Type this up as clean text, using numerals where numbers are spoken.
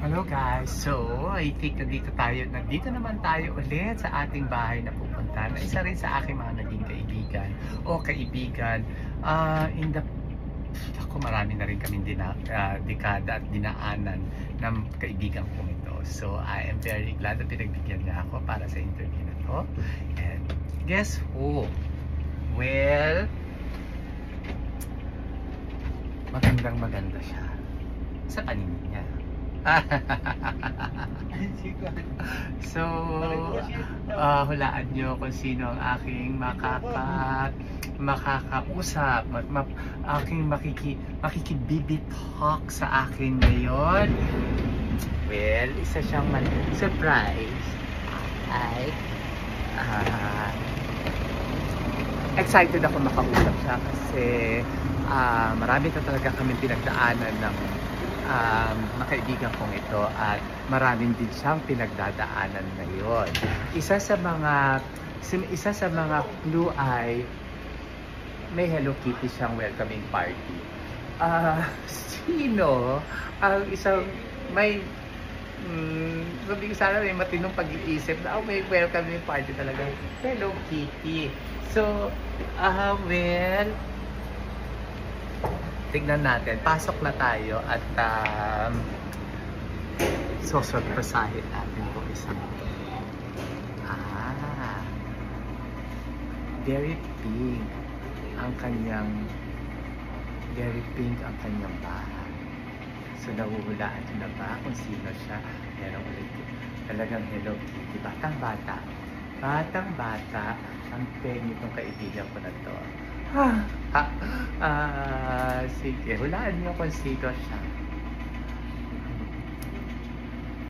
Hello guys! So, I think nandito naman tayo ulit sa ating bahay na pupunta na isa rin sa aking mga naging kaibigan. Marami na rin kaming dekada at dinaanan ng kaibigan kong ito. So, I am very glad na pinagbigyan niya ako para sa interview na to. And guess who? Well, maganda siya sa paningin niya. So, hulaan nyo kung sino ang aking makakausap, aking makikibibitalk sa akin ngayon. Well, isa siyang surprise. Excited ako makausap siya kasi marami na talaga kami pinagdaanan ng makaibigan kong ito at maraming din siyang pinagdadaanan ngayon. Isa sa mga clue ay may Hello Kitty siyang welcoming party. Sino ang isang may sabi ko sana may matinong pag-iisip na may welcoming party talaga, Hello Kitty. So, well, tignan natin. Pasok na tayo at sosurpresahin natin kung isang very pink ang kanyang bahay. So, nahuhulaan nyo na ba kung sino siya? Meron ulit talagang Hello Kitty. Batang-bata ang pengi itong kaibigan ko na to. Sige, hulaan niyo kung sino siya.